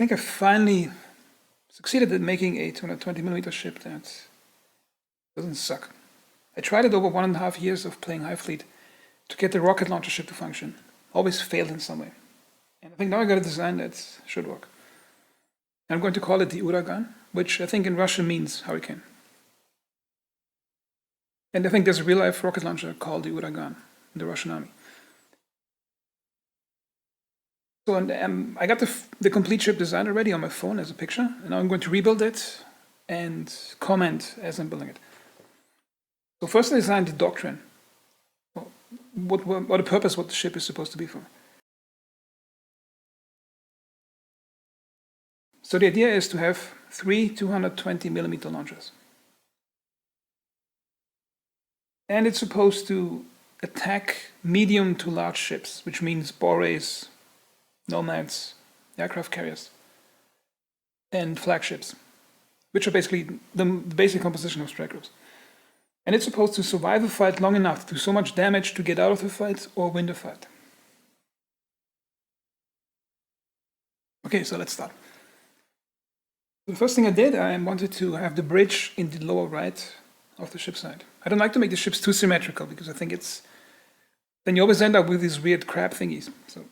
think I finally succeeded at making a 220mm ship that doesn't suck. I tried it over 1.5 years of playing Highfleet to get the rocket launcher ship to function. Always failed in some way. And I think now I got a design that should work. I'm going to call it the Uragan, which I think in Russian means hurricane. And I think there's a real-life rocket launcher called the Uragan in the Russian army. So I got the complete ship design already on my phone as a picture, and now I'm going to rebuild it and comment as I'm building it. So first I designed the doctrine, what the purpose, what the ship is supposed to be for. So the idea is to have 3 220mm launchers. And it's supposed to attack medium to large ships, which means Boreas, Nomads, aircraft carriers, and flagships, which are basically the basic composition of strike groups. And it's supposed to survive a fight long enough to do so much damage to get out of the fight or win the fight. Okay, so let's start. The first thing I did, I wanted to have the bridge in the lower right of the ship side. I don't like to make the ships too symmetrical because I think then you always end up with these weird crab thingies. So,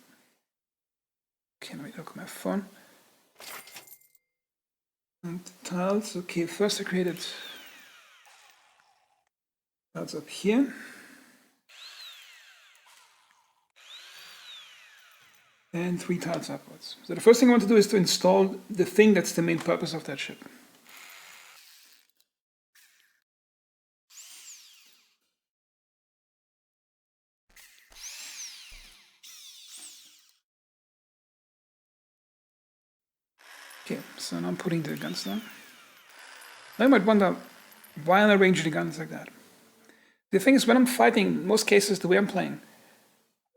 okay, let me look at my phone. And tiles, okay, first I created tiles up here. And 3 tiles upwards. So the first thing I want to do is to install the thing that's the main purpose of that ship. Okay, so now I'm putting the guns down. Now you might wonder, why am I arranging the guns like that? The thing is, when I'm fighting, in most cases, the way I'm playing,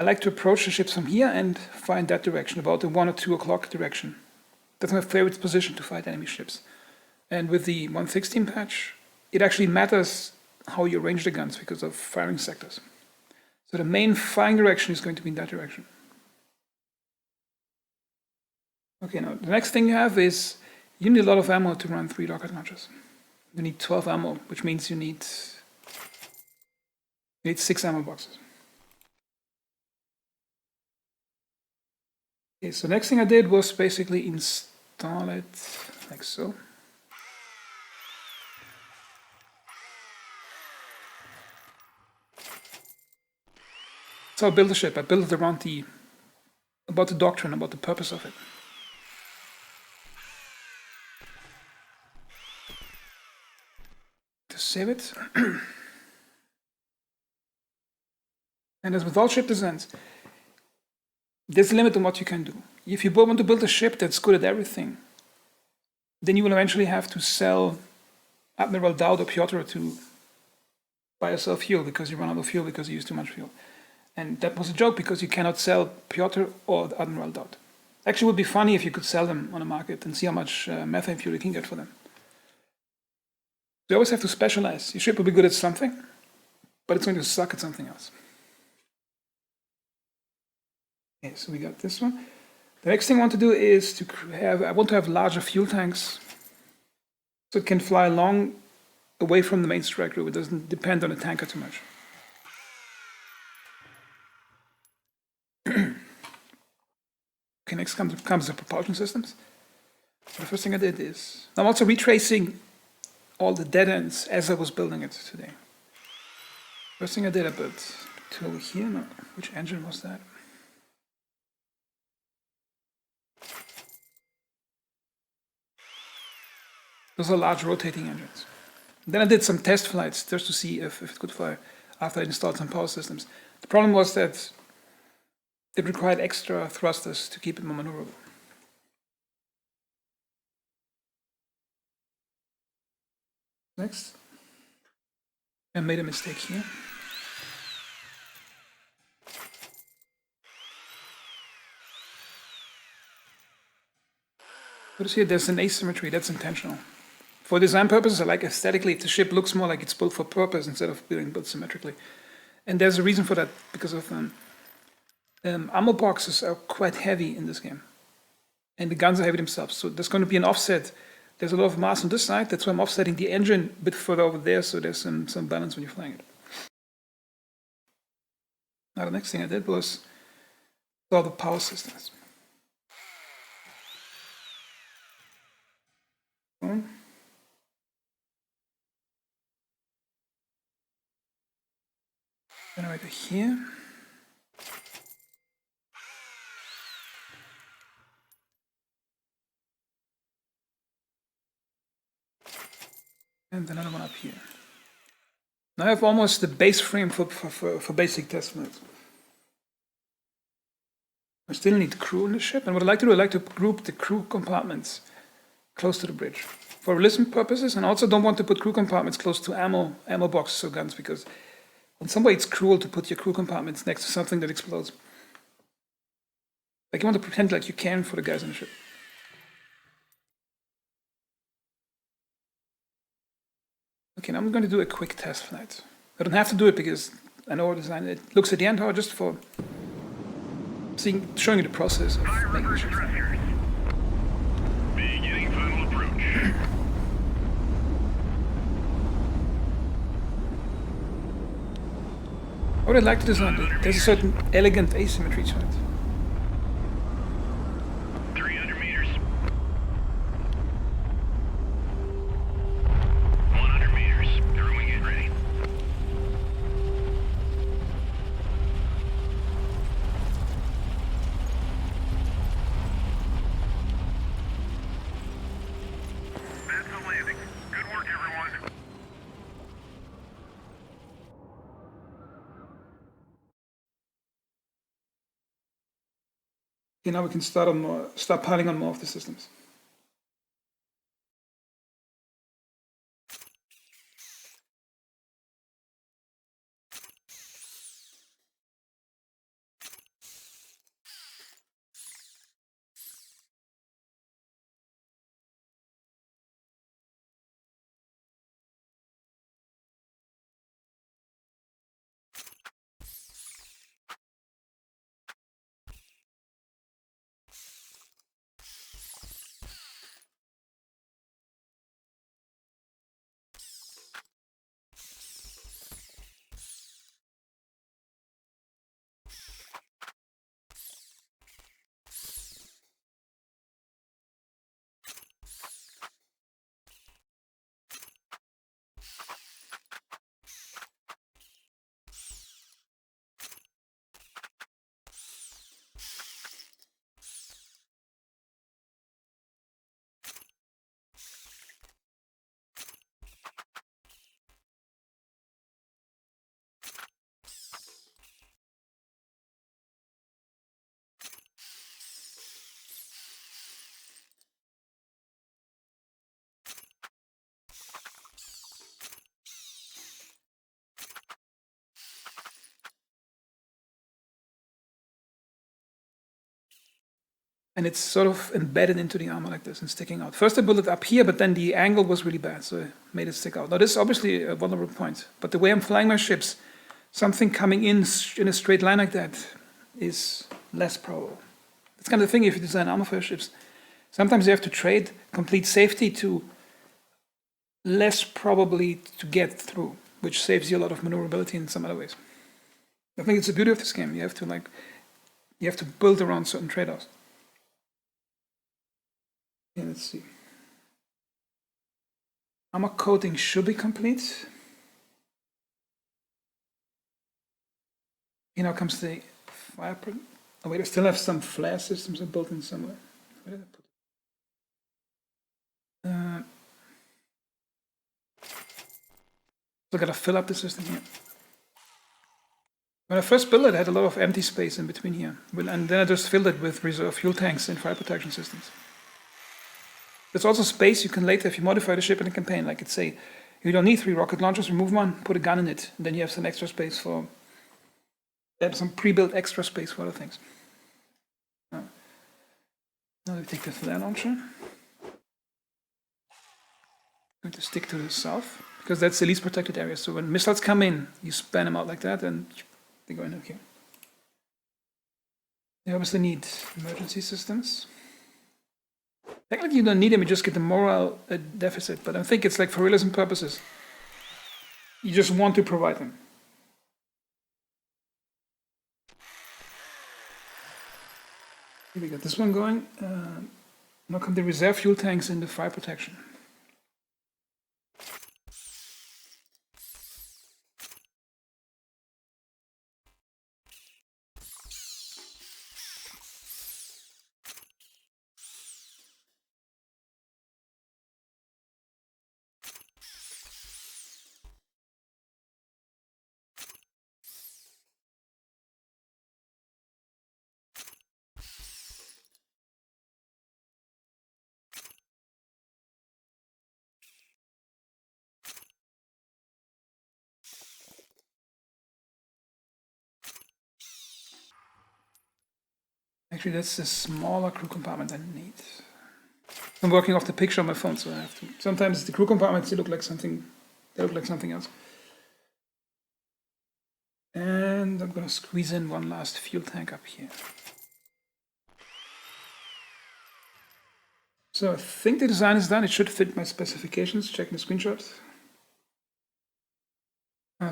I like to approach the ships from here and fire in that direction, about the 1 or 2 o'clock direction. That's my favorite position to fight enemy ships. And with the 116 patch, it actually matters how you arrange the guns because of firing sectors. So the main firing direction is going to be in that direction. Okay, now the next thing you have is, you need a lot of ammo to run 3 rocket launchers. You need 12 ammo, which means you need 6 ammo boxes. Okay, so next thing I did was basically install it like so. So I built the ship. I built it around about the doctrine, about the purpose of it. To save it. And as with all ship designs, there's a limit on what you can do. If you want to build a ship that's good at everything, then you will eventually have to sell Admiral Dowd or Piotr to buy yourself fuel because you run out of fuel because you use too much fuel. And that was a joke because you cannot sell Piotr or Admiral Dowd. Actually, it would be funny if you could sell them on the market and see how much methane fuel you can get for them. You always have to specialize. Your ship will be good at something, but it's going to suck at something else. Okay, so we got this one. The next thing I want to do is I want to have larger fuel tanks so it can fly long away from the main strike group. It doesn't depend on the tanker too much. Okay, next comes the propulsion systems. So the first thing I did is, I'm also retracing all the dead ends as I was building it today. First thing I did, I built 2 over here. No, which engine was that? Those are large rotating engines. Then I did some test flights just to see if it could fly after I installed some power systems. The problem was that it required extra thrusters to keep it more maneuverable. Next, I made a mistake here. Notice here there's an asymmetry, that's intentional. For design purposes, I like aesthetically if the ship looks more like it's built for purpose instead of being built symmetrically. And there's a reason for that, because of ammo boxes are quite heavy in this game. and the guns are heavy themselves. So there's going to be an offset. There's a lot of mass on this side. That's why I'm offsetting the engine a bit further over there, so there's some balance when you're flying it. Now the next thing I did was all the power systems. Generator here. And another one up here. Now I have almost the base frame for basic test flights. I still need crew on the ship, and what I like to do, I like to group the crew compartments close to the bridge for realism purposes, and I also don't want to put crew compartments close to ammo boxes or guns, because in some way it's cruel to put your crew compartments next to something that explodes. Like you want to pretend like you can for the guys on the ship. Okay, now I'm going to do a quick test flight. I don't have to do it because I know how to design it. It looks at the end, just for showing you the process of making the ship fly. Beginning final approach. What I'd like to design, there's a certain elegant asymmetry to it. 300 meters. 100 meters. Everyone get ready. That's the landing. Good work, everyone. Okay, now we can start piling on more of the systems. And it's sort of embedded into the armor like this and sticking out. First I built it up here, but then the angle was really bad, so I made it stick out. Now this is obviously a vulnerable point, but the way I'm flying my ships, something coming in a straight line like that is less probable. That's kind of the thing if you design armor for your ships. Sometimes you have to trade complete safety to less probably to get through, which saves you a lot of maneuverability in some other ways. I think it's the beauty of this game. You have to build around certain trade-offs. Yeah, let's see. Armor coating should be complete. Here now comes the fire. Oh wait, I still have some flare systems built in somewhere. Where did I put it? So I gotta fill up the system here. When I first built it, I had a lot of empty space in between here. And then I just filled it with reserve fuel tanks and fire protection systems. There's also space you can later, if you modify the ship in a campaign, like it's say, you don't need 3 rocket launchers, remove one, put a gun in it, and then you have some extra space for, some pre-built extra space for other things. Now we take the flare launcher. I'm going to stick to the south, because that's the least protected area. So when missiles come in, you span them out like that, and they go in here. You obviously need emergency systems. Technically, you don't need them, you just get the moral deficit, but I think it's like for realism purposes. You just want to provide them. Here we got this one going. Now come the reserve fuel tanks and the fire protection. Actually, that's a smaller crew compartment I need. I'm working off the picture on my phone, so I have to. Sometimes the crew compartments they look like something else. And I'm gonna squeeze in one last fuel tank up here. So I think the design is done. It should fit my specifications. Checking the screenshot.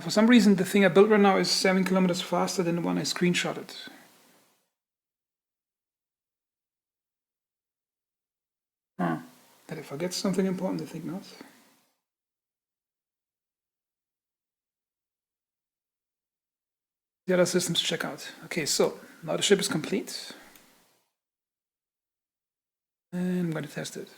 For some reason, the thing I built right now is 7 kilometers faster than the one I screenshotted. Did I forget something important? I think not. The other systems check out. Okay, so now the ship is complete. And I'm going to test it.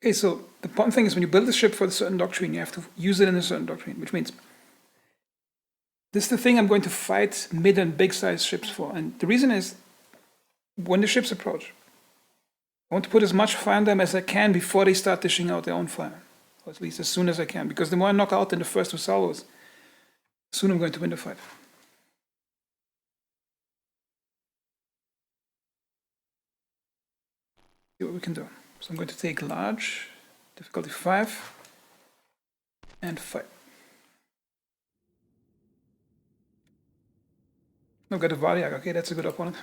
Okay, so the important thing is when you build a ship for a certain doctrine, you have to use it in a certain doctrine, which means this is the thing I'm going to fight mid and big size ships for. And the reason is when the ships approach, I want to put as much fire on them as I can before they start dishing out their own fire. Or at least as soon as I can, because the more I knock out in the first two salvos, the sooner I'm going to win the fight. See what we can do. So I'm going to take large, difficulty 5, and fight. I've got a Variag, okay, that's a good opponent.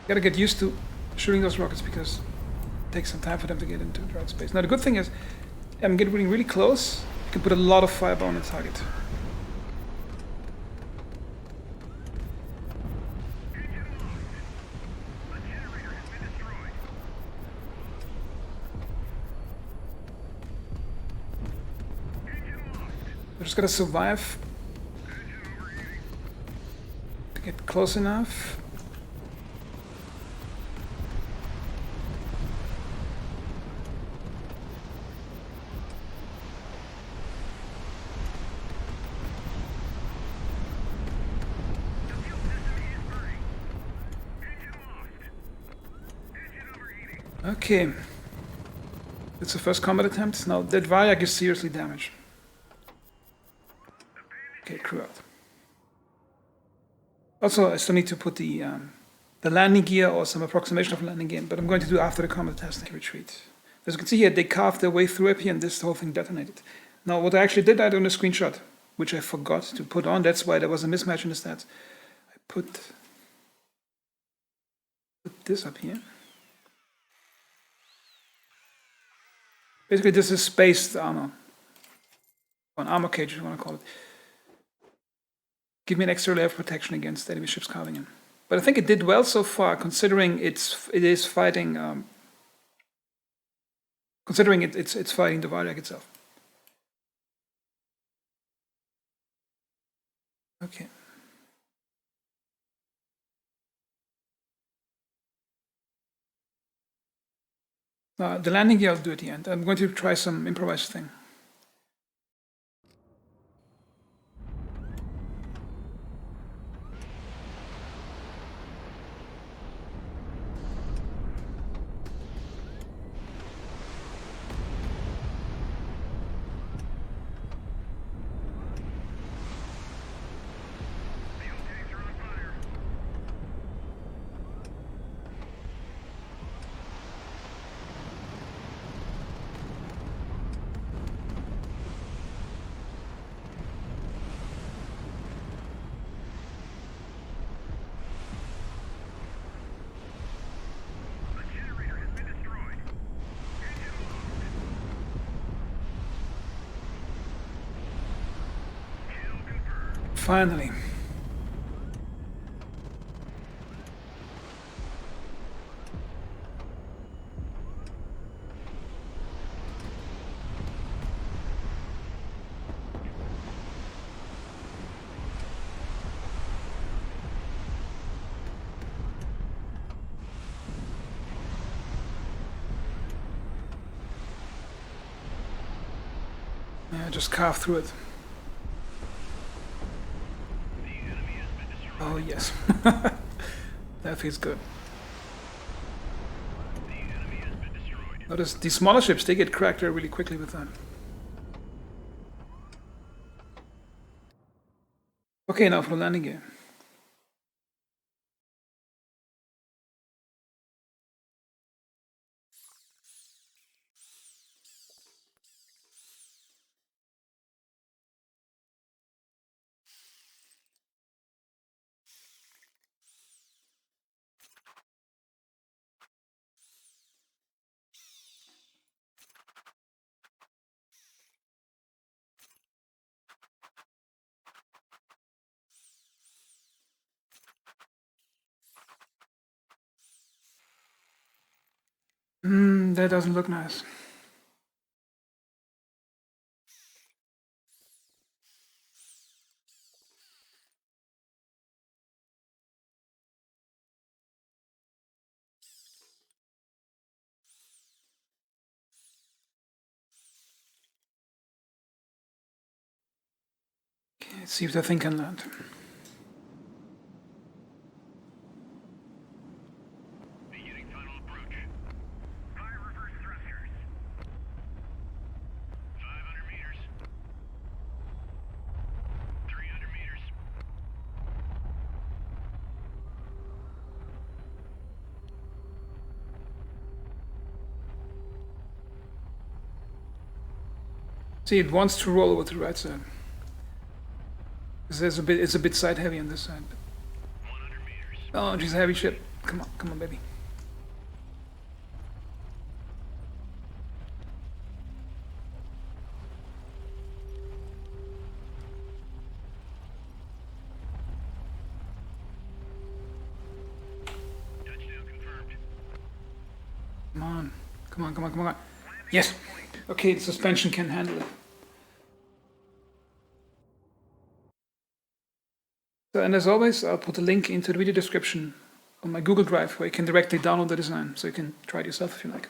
Gotta get used to shooting those rockets because it takes some time for them to get into the right space. Now the good thing is, I'm getting really close. You can put a lot of fireball on the target. We're just gotta survive to get close enough. Okay, it's the first combat attempt. Now that Variag is seriously damaged. Okay, crew out. Also, I still need to put the landing gear or some approximation of landing gear in, but I'm going to do after the combat testing retreat. As you can see here, they carved their way through up here and this whole thing detonated. Now, what I actually did, I did on a screenshot, which I forgot to put on. That's why there was a mismatch in the stats. I put this up here. Basically, this is spaced armor. Or an armor cage, if you want to call it. Give me an extra layer of protection against enemy ships carving in. But I think it did well so far, considering it is fighting. Considering it's fighting the Variag itself. Okay. The landing gear I'll do at the end. I'm going to try some improvised thing. Finally. Yeah, just carve through it. Oh yes. That feels good. Notice these smaller ships, they get cracked there really quickly with that. Okay, now for the landing gear. That doesn't look nice. Okay, let's see if that thing can land. Beginning final approach. Fire reverse thrusters. 500 meters. 300 meters. See, it wants to roll over to the right side. Because it's a bit side heavy on this side. 100 meters. Oh, she's a heavy ship. Come on, baby. Touchdown confirmed. Come on. Yes. Okay, the suspension can handle it. So, and as always, I'll put a link into the video description on my Google Drive where you can directly download the design, so you can try it yourself if you like.